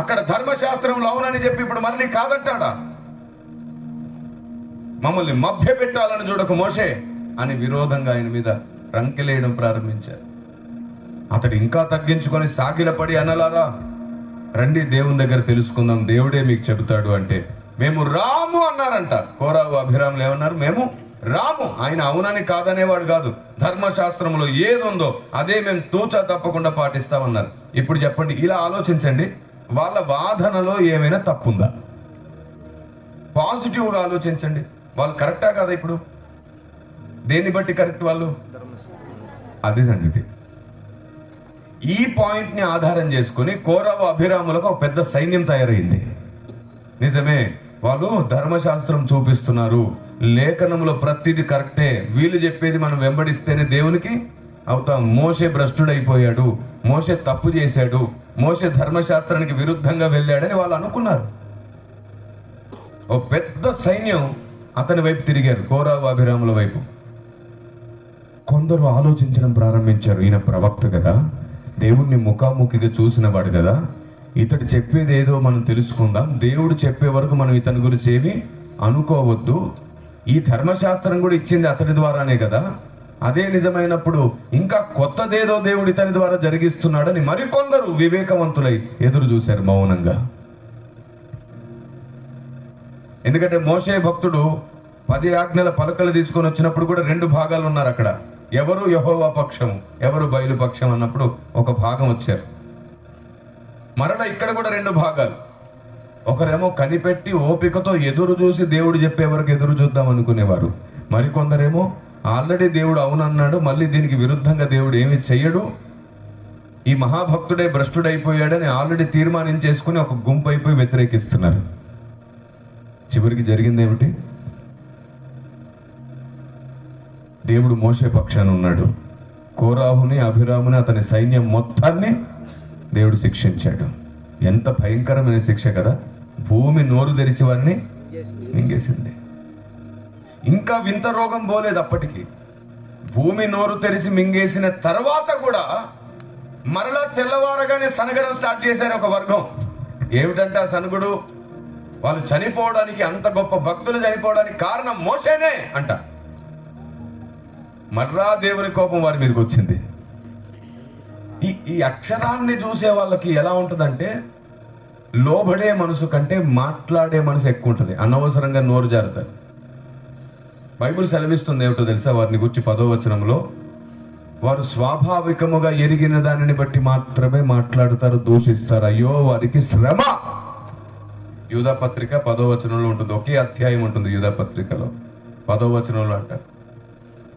అక్కడ ధర్మశాస్త్రంలో అవునని చెప్పి ఇప్పుడు మళ్ళీ కాదంటాడా? మమ్మల్ని మభ్య పెట్టాలని చూడకు మోషే అని విరోధంగా ఆయన మీద రంకెలేయడం ప్రారంభించారు. అతడు ఇంకా తగ్గించుకొని సాగిలపడి, అన్నలారా రండి దేవుని దగ్గర తెలుసుకుందాం, దేవుడే మీకు చెబుతాడు అంటే మేము రాము అన్నారంట. కోరావు, అభిరాములు ఏమన్నారు? మేము రాము. ఆయన అవునని కాదనేవాడు కాదు. ధర్మశాస్త్రంలో ఏదుందో అదే మేము తూచా తప్పకుండా పాటిస్తామన్నారు. ఇప్పుడు చెప్పండి, ఇలా ఆలోచించండి, వాళ్ళ వాదనలో ఏమైనా తప్పుందా? పాజిటివ్గా ఆలోచించండి. వాళ్ళు కరెక్టా కాదా? ఇప్పుడు దేన్ని బట్టి కరెక్ట్ వాళ్ళు? అది సంగతి. ఈ పాయింట్ ని ఆధారం చేసుకుని కోరావు, అభిరాములకు ఒక పెద్ద సైన్యం తయారైంది. నిజమే, వాళ్ళు ధర్మశాస్త్రం చూపిస్తున్నారు, లేఖనంలో ప్రతిదీ కరెక్టే, వీళ్ళు చెప్పేది మనం వెంబడిస్తేనే దేవునికి అవుతాం. మోషే భ్రష్టుడైపోయాడు, మోషే తప్పు చేశాడు, మోషే ధర్మశాస్త్రానికి విరుద్ధంగా వెళ్ళాడని వాళ్ళు అనుకున్నారు. ఒక పెద్ద సైన్యం అతని వైపు తిరిగారు, కోరావు, అభిరాముల వైపు. కొందరు ఆలోచించడం ప్రారంభించారు, ఈయన ప్రవక్త కదా, దేవుణ్ణి ముఖాముఖిగా చూసిన వాడు కదా, ఇతడు చెప్పేది ఏదో మనం తెలుసుకుందాం, దేవుడు చెప్పే వరకు మనం ఇతని గురించి ఏమి అనుకోవద్దు, ఈ ధర్మశాస్త్రం కూడా ఇచ్చింది అతడి ద్వారానే కదా, అదే నిజమైనప్పుడు ఇంకా కొత్తదేదో దేవుడు ఇతని ద్వారా జరిగిస్తున్నాడని మరికొందరు వివేకవంతులై ఎదురు చూశారు మౌనంగా. ఎందుకంటే మోషే భక్తుడు 10 ఆజ్ఞల పలకలు తీసుకొని వచ్చినప్పుడు కూడా 2 భాగాలు ఉన్నారు అక్కడ. ఎవరు యెహోవా పక్షం, ఎవరు బయలు పక్షం అన్నప్పుడు ఒక భాగం వచ్చారు. మరలా ఇక్కడ కూడా 2 భాగాలు. ఒకరేమో కనిపెట్టి ఓపికతో ఎదురు చూసి దేవుడు చెప్పే వరకు ఎదురు చూద్దాం అనుకునేవారు. మరికొందరేమో ఆల్రెడీ దేవుడు అవునన్నాడు, మళ్ళీ దీనికి విరుద్ధంగా దేవుడు ఏమి చెయ్యడు, ఈ మహాభక్తుడే భ్రష్టుడైపోయాడని ఆల్రెడీ తీర్మానించేసుకుని ఒక గుంపు అయిపోయి వ్యతిరేకిస్తున్నారు. చివరికి జరిగింది ఏమిటి? దేవుడు మోషే పక్షాన ఉన్నాడు. కోరాహుని, అభిరాముని, అతని సైన్యం మొత్తాన్ని దేవుడు శిక్షించాడు. ఎంత భయంకరమైన శిక్ష కదా! భూమి నోరు తెరిచి వారిని మింగేసింది. ఇంకా వింత రోగం పోలేదు అప్పటికి. భూమి నోరు తెరిచి మింగేసిన తర్వాత కూడా మరలా తెల్లవారగానే సనగడం స్టార్ట్ చేశారు ఒక వర్గం. ఏమిటంటే ఆ సనుగుడు, వాళ్ళు చనిపోవడానికి, అంత గొప్ప భక్తులు చనిపోవడానికి కారణం మోషేనే అంట. మర్రా దేవుని కోపం వారి మీదకి వచ్చింది. ఈ అక్షరాన్ని చూసే వాళ్ళకి ఎలా ఉంటుందంటే, లోబడే మనసు కంటే మాట్లాడే మనసు ఎక్కువ ఉంటుంది. అనవసరంగా నోరు జారుతారు. బైబిల్ సెలవిస్తుంది ఏమిటో తెలుసా వారిని గురించి? 10వ వచనంలో, వారు స్వాభావికముగా ఎరిగిన దానిని బట్టి మాత్రమే మాట్లాడుతారు, దూషిస్తారు, అయ్యో వారికి శ్రమ. యూదా పత్రిక 10వ వచనంలో ఉంటుంది. ఒకే అధ్యాయం ఉంటుంది యూదా పత్రికలో. 10వ వచనంలో అంటారు,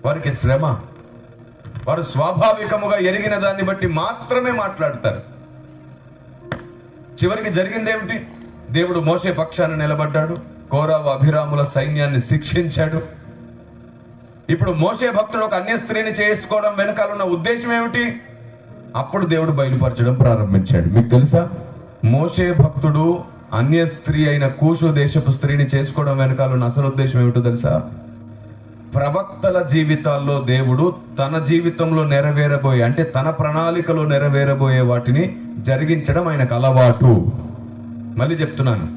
వారికి శ్రమ. వారు స్వాభావికముగా ఎరిగిన దాన్ని బట్టి మాత్రమే మాట్లాడతారు. చివరికి జరిగిందేమిటి? దేవుడు మోషే పక్షాన నిలబడ్డాడు, కోరావు, అభిరాముల సైన్యాన్ని శిక్షించాడు. ఇప్పుడు మోషే భక్తుడు ఒక అన్య స్త్రీని చేసుకోవడం వెనకాలన్న ఉద్దేశం ఏమిటి? అప్పుడు దేవుడు బయలుపరచడం ప్రారంభించాడు. మీకు తెలుసా, మోషే భక్తుడు అన్య స్త్రీ అయిన కూషు దేశపు స్త్రీని చేసుకోవడం వెనకాలన్న అసలు ఉద్దేశం ఏమిటో తెలుసా? ప్రవక్తల జీవితాల్లో దేవుడు తన జీవితంలో నెరవేరబోయే, అంటే తన ప్రణాళికలో నెరవేరబోయే వాటిని జరిగించడం ఆయనకు అలవాటు. మళ్ళీ చెప్తున్నాను,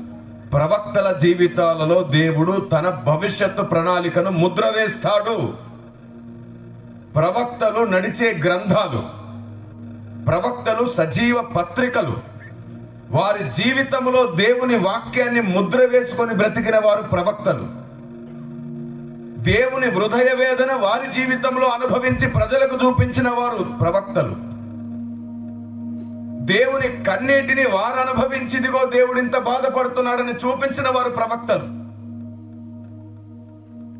ప్రవక్తల జీవితాలలో దేవుడు తన భవిష్యత్తు ప్రణాళికను ముద్ర వేస్తాడు. ప్రవక్తలు నడిచే గ్రంథాలు, ప్రవక్తలు సజీవ పత్రికలు. వారి జీవితంలో దేవుని వాక్యాన్ని ముద్ర వేసుకొని బ్రతికిన వారు ప్రవక్తలు. దేవుని హృదయ వేదన వారి జీవితంలో అనుభవించి ప్రజలకు చూపించిన వారు ప్రవక్తలు. దేవుని కన్నీటిని వారు అనుభవించి, ఇదిగో దేవుడు ఇంత బాధపడుతున్నాడని చూపించిన వారు ప్రవక్తలు.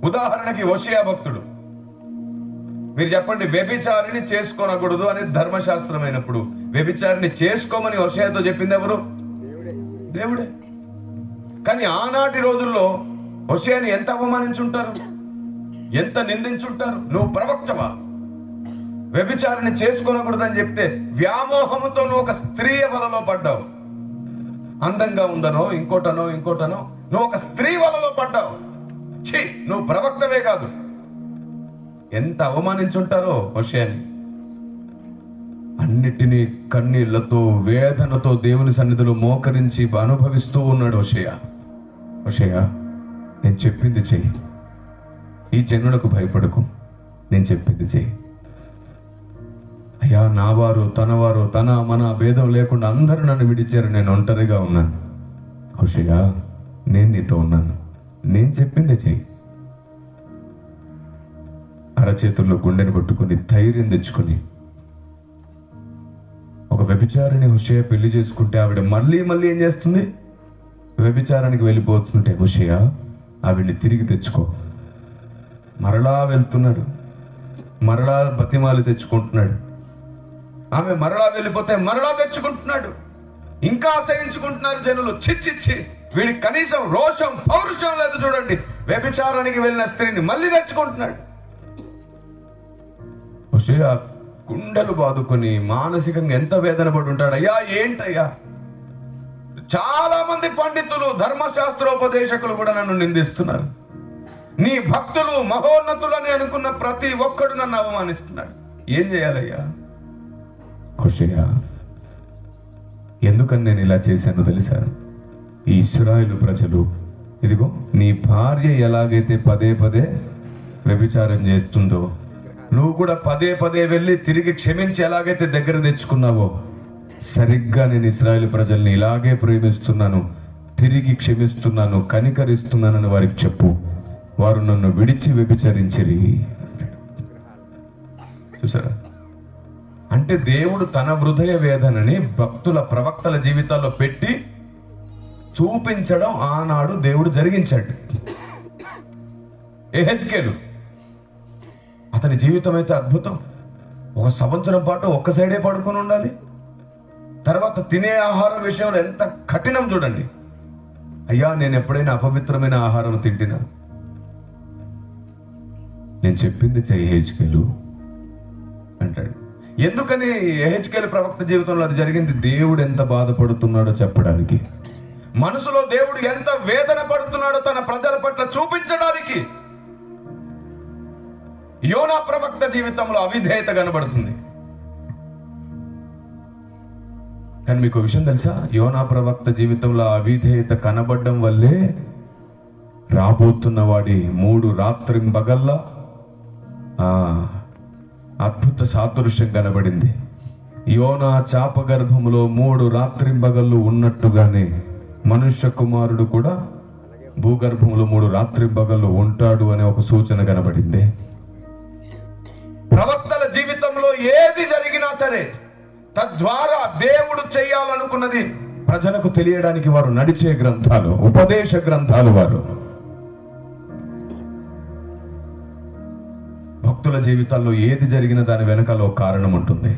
ఉదాహరణకి హోషేయ భక్తుడు. మీరు చెప్పండి, వ్యభిచారిని చేసుకోనకూడదు అని ధర్మశాస్త్రమైనప్పుడు వ్యభిచారిని చేసుకోమని హోషేయతో చెప్పింది ఎవరు? దేవుడే. కానీ ఆనాటి రోజుల్లో హోషేయని ఎంత అవమానించుంటారు, ఎంత నిందించుంటారు. నువ్వు ప్రవక్తవా? వ్యభిచారిని చేసుకోనకూడదని చెప్తే వ్యామోహంతో నువ్వు ఒక స్త్రీ వలలో పడ్డావు. అందంగా ఉందనో ఇంకోటనో నువ్వు ఒక స్త్రీ వలలో పడ్డావు. ఛీ, నువ్వు ప్రవక్తవే కాదు. ఎంత అవమానించుంటారో హోషేయని. అన్నిటినీ కన్నీళ్లతో వేదనతో దేవుని సన్నిధిలో మోకరించి అనుభవిస్తూ ఉన్నాడు హోషేయ. హోషేయ, నేను చెప్పింది చెయ్యి, ఈ జనులకు భయపడకు, నేను చెప్పింది చెయ్యి. అయ్యా, నావారు తనవారు తన మన భేదం లేకుండా అందరూ నన్ను విడిచారు, నేను ఒంటరిగా ఉన్నాను. హోషేయ, నేను నీతో ఉన్నాను, నేను చెప్పింది చెయ్యి. అరచేతుల్లో గుండెని పట్టుకుని ధైర్యం తెచ్చుకుని, ఒక వ్యభిచారిని హోషేయ పెళ్లి చేసుకుంటే ఆవిడ మళ్ళీ ఏం చేస్తుంది? వ్యభిచారానికి వెళ్ళిపోతుంటే, హోషేయ ఆవిడ్ని తిరిగి తెచ్చుకో. మరలా వెళ్తున్నాడు, మరలా బతిమాలి తెచ్చుకుంటున్నాడు. ఆమె మరలా వెళ్ళిపోతే మరలా తెచ్చుకుంటున్నాడు. ఇంకా అసహించుకుంటున్నారు జనులు. చిచ్చిచ్చి, వీడికి కనీసం రోషం పౌరుషం లేదు చూడండి. వ్యభిచారానికి వెళ్ళిన స్త్రీని మళ్ళీ తెచ్చుకుంటున్నాడు. హోషేయ గుండెలు బాదుకొని మానసికంగా ఎంత వేదన పడి ఉంటాడు. అయ్యా, ఏంటయ్యా, చాలా మంది పండితులు ధర్మశాస్త్రోపదేశకులు కూడా నన్ను నిందిస్తున్నారు. నీ భక్తులు మహోన్నతులు అని అనుకున్న ప్రతి ఒక్కడు నన్ను అవమానిస్తున్నాడు. ఏం చేయాలయ్యా? హోషేయ, ఎందుకని నేను ఇలా చేశానో తెలుసా? ఈ ఇశ్రాయేలు ప్రజలు, ఇదిగో నీ భార్య ఎలాగైతే పదే వ్యభిచారం చేస్తుందో, నువ్వు కూడా పదే వెళ్ళి తిరిగి క్షమించి ఎలాగైతే దగ్గర తెచ్చుకున్నావో, సరిగ్గా నేను ఇశ్రాయేలు ప్రజల్ని ఇలాగే ప్రేమిస్తున్నాను, తిరిగి క్షమిస్తున్నాను, కనికరిస్తున్నానని వారికి చెప్పు. వారు నన్ను విడిచి వ్యభిచరించిరి. చూసారా? అంటే దేవుడు తన హృదయ వేదనని భక్తుల ప్రవక్తల జీవితాల్లో పెట్టి చూపించడం ఆనాడు దేవుడు జరిగించాడు. యెహెజ్కేలు, అతని జీవితం అయితే అద్భుతం. 1 సంవత్సరం పాటు ఒక్క సైడే పడుకొని ఉండాలి. తర్వాత తినే ఆహారం విషయంలో ఎంత కఠినం చూడండి. అయ్యా, నేను ఎప్పుడైనా అపవిత్రమైన ఆహారం తింటినా? నేను చెప్పింది చెయ్యి యెహెజ్కేలు అంటాడు. ఎందుకని యెహెజ్కేలు ప్రవక్త జీవితంలో అది జరిగింది? దేవుడు ఎంత బాధపడుతున్నాడో చెప్పడానికి, మనసులో దేవుడు ఎంత వేదన పడుతున్నాడో తన ప్రజల పట్ల చూపించడానికి. యోనా ప్రవక్త జీవితంలో అవిధేయత కనబడుతుంది. కానీ మీకు విషయం తెలుసా? యోనా ప్రవక్త జీవితంలో అవిధేయత కనబడడం వల్లే రాబోతున్న వాడి 3 రాత్రింబగల్లా అద్భుత సాదృశ్యం కనబడింది. యోనా చాప గర్భములో 3 రాత్రింబగళ్ళు ఉన్నట్టుగానే మనుష్య కుమారుడు కూడా భూగర్భంలో 3 రాత్రింబగళ్ళు ఉంటాడు అనే ఒక సూచన కనబడింది. ప్రవక్తల జీవితంలో ఏది జరిగినా సరే తద్వారా దేవుడు చేయాలనుకున్నది ప్రజలకు తెలియడానికి వారు నడిచే గ్రంథాలు, ఉపదేశ గ్రంథాలు. వారు భక్తుల జీవితాల్లో ఏది జరిగిన దాని వెనకాల ఒక కారణం ఉంటుంది.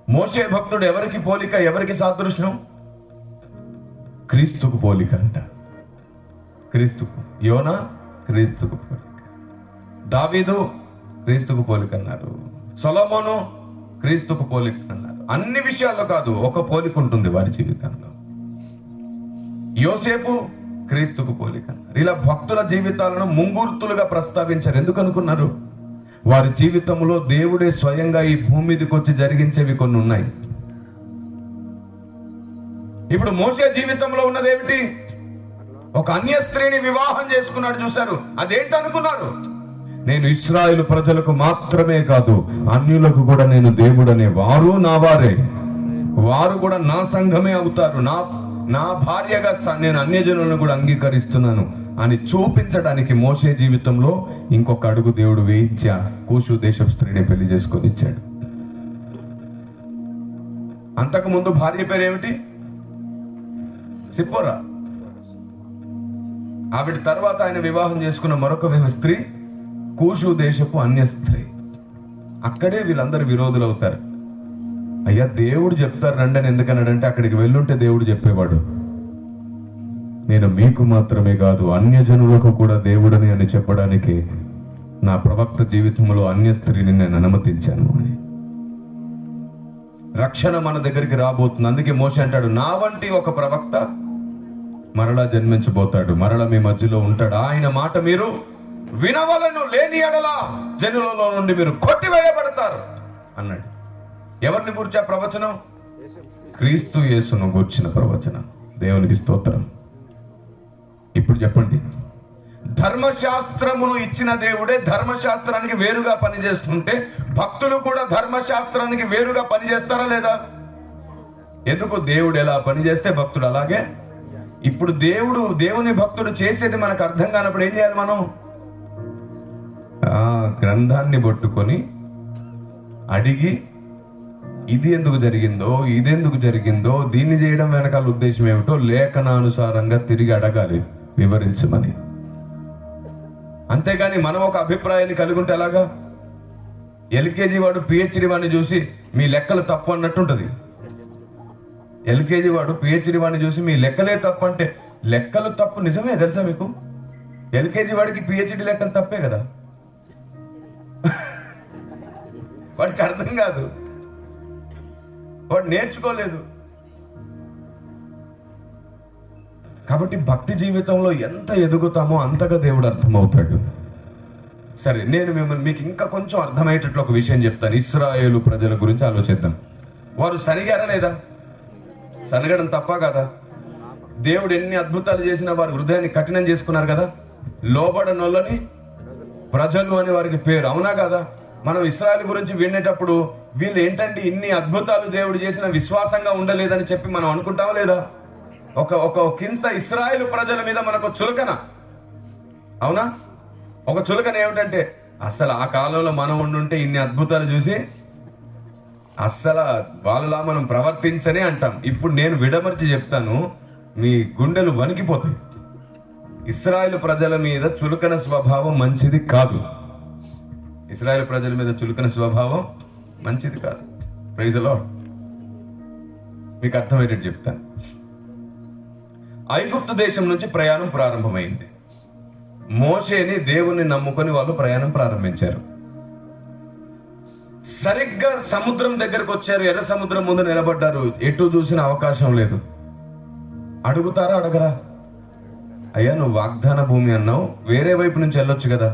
మోషే భక్తుడు ఎవరికి పోలిక, ఎవరికి సాదృశ్యం? క్రీస్తుకు పోలిక అంట. క్రీస్తుకు. యోనా క్రీస్తుకు పోలిక, దావీదు క్రీస్తుకు పోలిక అన్నారు, సొలొమోను క్రీస్తుకు పోలిక అన్నారు. అన్ని విషయాల్లో కాదు, ఒక పోలిక ఉంటుంది వారి జీవితంలో. యోసేపు క్రీస్తుకు పోలిక అన్నారు. ఇలా భక్తుల జీవితాలను ముంగుర్తులుగా ప్రస్తావించారు. ఎందుకు అనుకున్నారు? వారి జీవితంలో దేవుడే స్వయంగా ఈ భూమి మీదకి వచ్చి జరిగించేవి కొన్ని ఉన్నాయి. ఇప్పుడు మోషే జీవితంలో ఉన్నదేమిటి? ఒక అన్య స్త్రీని వివాహం చేసుకున్నాడు. చూశారు, అదేంటి అనుకున్నారు? నేను ఇశ్రాయేలు ప్రజలకు మాత్రమే కాదు, అన్యులకు కూడా నేను దేవుడనే, వారు నా వారే, వారు కూడా నా సంఘమే అవుతారు, నా భార్యగా నేను అన్యజనులను కూడా అంగీకరిస్తున్నాను అని చూపించడానికి మోషే జీవితంలో ఇంకొక అడుగు దేవుడు వేయించా కూషు దేశపు స్త్రీని పెళ్లి చేసుకొని ఇచ్చాడు. అంతకు ముందు భార్య పేరు ఏమిటి? సిప్పోరా. ఆవిడ తర్వాత ఆయన వివాహం చేసుకున్న మరొక స్త్రీ కూషు దేశపు అన్య స్త్రీ. అక్కడే వీళ్ళందరూ విరోధులు అవుతారు. అయ్యా దేవుడు చెప్తారు రండి అని ఎందుకన్నాడంటే, అక్కడికి వెళ్ళుంటే దేవుడు చెప్పేవాడు, నేను మీకు మాత్రమే కాదు అన్యజనులకు కూడా దేవుడని అని చెప్పడానికి నా ప్రవక్త జీవితంలో అన్య స్త్రీని నేను అనుమతించాను అని. రక్షణ మన దగ్గరికి రాబోతుంది. అందుకే మోషే అంటాడు, నా వంటి ఒక ప్రవక్త మరలా జన్మించబోతాడు, మరలా మీ మధ్యలో ఉంటాడు, ఆయన మాట మీరు వినవలను, లేని ఎడల జనులలో నుండి మీరు కొట్టివేయబడతారు అన్నాడు. ఎవరిని గురించి ఆ ప్రవచనం? క్రీస్తు యేసును గూర్చిన ప్రవచనం. దేవునికి స్తోత్రం. ఇప్పుడు చెప్పండి, ధర్మశాస్త్రమును ఇచ్చిన దేవుడే ధర్మశాస్త్రానికి వేరుగా పనిచేస్తుంటే భక్తులు కూడా ధర్మశాస్త్రానికి వేరుగా పనిచేస్తారా లేదా? ఎందుకు? దేవుడు ఎలా పనిచేస్తే భక్తుడు అలాగే. ఇప్పుడు దేవుని భక్తుడు చేసేది మనకు అర్థం కానప్పుడు ఏం చేయాలి? మనం గ్రంథాన్ని పట్టుకొని అడిగి, ఇది ఎందుకు జరిగిందో, ఇదెందుకు జరిగిందో, దీన్ని చేయడం వెనకాల ఉద్దేశం ఏమిటో లేఖనానుసారంగా తిరిగి అడగాలి, వివరించమని. అంతేగాని మనం ఒక అభిప్రాయాన్ని కలిగి ఉంటే ఎలాగా? ఎల్కేజీ వాడు పిహెచ్డి వాడిని చూసి మీ లెక్కలు తప్పు అన్నట్టుంటది. ఎల్కేజీ వాడు పిహెచ్డి వాడిని చూసి మీ లెక్కలే తప్పు అంటే, లెక్కలు తప్పు నిజమే తెలుసా మీకు? ఎల్కేజీ వాడికి పిహెచ్డి లెక్కలు తప్పే కదా, వాడికి అర్థం కాదు, వాడు నేర్చుకోలేదు. కాబట్టి భక్తి జీవితంలో ఎంత ఎదుగుతామో అంతగా దేవుడు అర్థమవుతాడు. సరే, నేను మీకు ఇంకా కొంచెం అర్థమయ్యేటట్లు ఒక విషయం చెప్తాను. ఇశ్రాయేలు ప్రజల గురించి ఆలోచిద్దాం. వారు సరిగారా లేదా? సనగడం తప్ప కదా? దేవుడు ఎన్ని అద్భుతాలు చేసినా వారి హృదయాన్ని కఠినం చేసుకున్నారు కదా. లోబడనొల్లని ప్రజలు అని వారికి పేరు, అవునా కదా? మనం ఇశ్రాయేలు గురించి వినేటప్పుడు వీళ్ళు ఏంటంటే ఇన్ని అద్భుతాలు దేవుడు చేసిన విశ్వాసంగా ఉండలేదని చెప్పి మనం అనుకుంటామా లేదా? ఒక కింత ఇశ్రాయేలు ప్రజల మీద మనకు చులకన, అవునా? ఒక చులకన ఏమిటంటే, అసలు ఆ కాలంలో మనం ఉండుంటే ఇన్ని అద్భుతాలు చూసి అస్సలు వాళ్ళలా మనం ప్రవర్తించనే అంటాం. ఇప్పుడు నేను విడమర్చి చెప్తాను, మీ గుండెలు వణికిపోతాయి. ఇశ్రాయేలు ప్రజల మీద చులకన స్వభావం మంచిది కాదు. ఇశ్రాయేలు ప్రజల మీద చులకన స్వభావం మంచిది కాదు. Praise the lord. మీకు అర్థమయ్యేటట్టు చెప్తాను. ఐగుప్తు దేశం నుంచి ప్రయాణం ప్రారంభమైంది. మోషేని దేవుని నమ్ముకొని వాళ్ళు ప్రయాణం ప్రారంభించారు. సరిగ్గా సముద్రం దగ్గరకు వచ్చారు. ఎర్ర సముద్రం ముందు నిలబడ్డారు. ఎటు చూసిన అవకాశం లేదు. అడుగుతారా? అడగరా? అయ్యా, నువ్వు వాగ్దాన భూమి అన్నావు, వేరే వైపు నుంచి వెళ్ళొచ్చు కదా,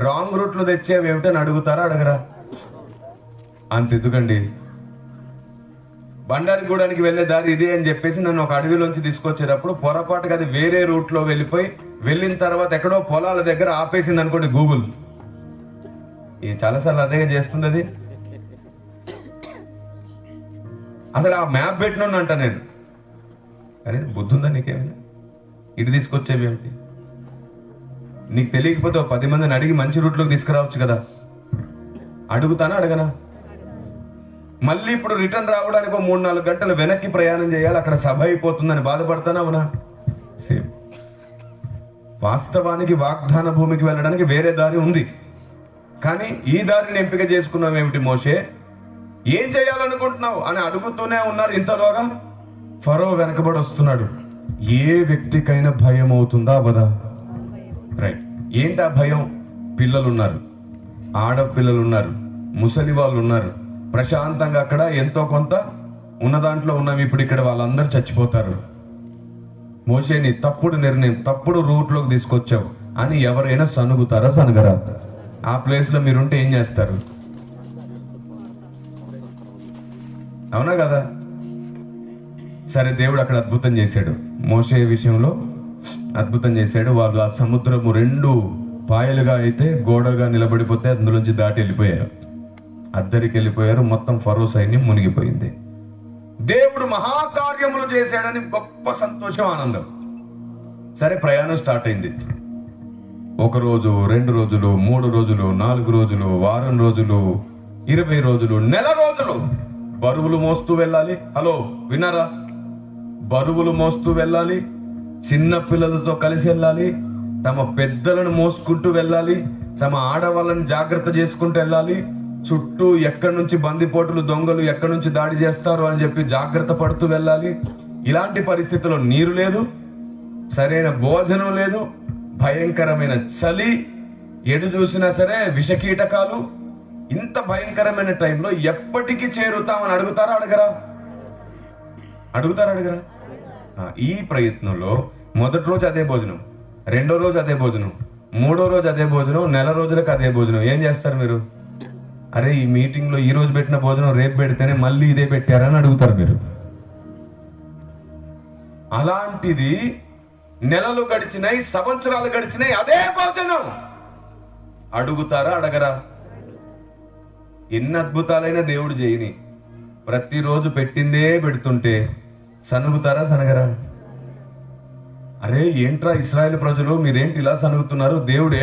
రాంగ్ రూట్లో తెచ్చేవి ఏమిటని అడుగుతారా? అడగరా? అంతెందుకండి, బండారిగూడానికి వెళ్ళే దారి ఇదే అని చెప్పేసి నన్ను ఒక అడవిలోంచి తీసుకొచ్చేటప్పుడు పొరపాటుగా అది వేరే రూట్లో వెళ్ళిన తర్వాత ఎక్కడో పొలాల దగ్గర ఆపేసింది అనుకోండి గూగుల్. ఇది చాలాసార్లు అదే చేస్తుంది. అది అసలు ఆ మ్యాప్ పెట్టిన అంట నేను, అరే బుద్ధి ఉందా నీకేమైనా? ఇటు తీసుకొచ్చేవి ఏమిటి? నీకు తెలియకపోతే 10 మందిని అడిగి మంచి రూట్లోకి తీసుకురావచ్చు కదా. అడుగుతానా? అడగనా? మళ్ళీ ఇప్పుడు రిటర్న్ రావడానికి 3-4 గంటలు వెనక్కి ప్రయాణం చేయాలి, అక్కడ సభ అయిపోతుందని బాధపడతానా? అవునా? సేమ్. వాస్తవానికి వాగ్దాన భూమికి వెళ్ళడానికి వేరే దారి ఉంది, కానీ ఈ దారిని ఎంపిక చేసుకున్నావు ఏమిటి మోషే? ఏం చేయాలనుకుంటున్నావు అని అడుగుతూనే ఉన్నారు. ఇంతలోగా ఫరో వెనకబడి వస్తున్నాడు. ఏ వ్యక్తికైనా భయం అవుతుందా? అవదా? రైట్. ఏంటి ఆ భయం? పిల్లలున్నారు, ఆడపిల్లలున్నారు, ముసలి వాళ్ళు ఉన్నారు. ప్రశాంతంగా అక్కడ ఎంతో కొంత ఉన్న దాంట్లో ఉన్నాం. ఇప్పుడు ఇక్కడ వాళ్ళందరూ చచ్చిపోతారు. మోషేని తప్పుడు నిర్ణయం, తప్పుడు రూట్లోకి తీసుకొచ్చావు అని ఎవరైనా సనుగుతారా సనగరా? ఆ ప్లేస్లో మీరుంటే ఏం చేస్తారు? అవునా కదా? సరే, దేవుడు అక్కడ అద్భుతం చేశాడు, మోషే విషయంలో అద్భుతం చేశాడు. వాళ్ళు ఆ సముద్రము 2 పాయలుగా అయితే గోడగా నిలబడిపోతే అందులోంచి దాటి వెళ్ళిపోయారు, అద్దరికి వెళ్ళిపోయారు. మొత్తం ఫరో సైన్యం మునిగిపోయింది. దేవుడు మహాకార్యములు చేశాడని గొప్ప సంతోషం, ఆనందం. సరే, ప్రయాణం స్టార్ట్ అయింది. 1 రోజు, 2 రోజులు, 3 రోజులు, 4 రోజులు, వారం రోజులు, 20 రోజులు, నెల రోజులు బరువులు మోస్తూ వెళ్ళాలి. హలో, విన్నారా? బరువులు మోస్తూ వెళ్ళాలి, చిన్న పిల్లలతో కలిసి వెళ్ళాలి, తమ పెద్దలను మోసుకుంటూ వెళ్ళాలి, తమ ఆడవాళ్ళని జాగ్రత్త చేసుకుంటూ వెళ్ళాలి. చుట్టూ ఎక్కడి నుంచి బందిపోటులు, దొంగలు ఎక్కడి నుంచి దాడి చేస్తారు అని చెప్పి జాగ్రత్త పడుతూ వెళ్ళాలి. ఇలాంటి పరిస్థితుల్లో నీరు లేదు, సరైన భోజనం లేదు, భయంకరమైన చలి, ఎటు చూసినా సరే విషకీటకాలు. ఇంత భయంకరమైన టైంలో ఎప్పటికీ చేరుతామని అడుగుతారా అడగరా? అడగరా? ఈ ప్రయత్నంలో మొదటి రోజు అదే భోజనం, 2వ రోజు అదే భోజనం, 3వ రోజు అదే భోజనం, నెల రోజులకు అదే భోజనం. ఏం చేస్తారు మీరు? అరే, ఈ మీటింగ్లో ఈ రోజు పెట్టిన భోజనం రేపు పెడితేనే మళ్ళీ ఇదే పెట్టారని అడుగుతారు మీరు. అలాంటిది నెలలు గడిచినాయి, సంవత్సరాలు గడిచినాయి, అదే భోజనం. అడుగుతారా అడగరా? ఎన్ని అద్భుతాలైన దేవుడు చేయని, ప్రతిరోజు పెట్టిందే పెడుతుంటే సనుగుతారా సనగరా? అరే ఏంట్రా ఇశ్రాయేలు ప్రజలు, మీరేంటి ఇలా సనుగుతున్నారు? దేవుడు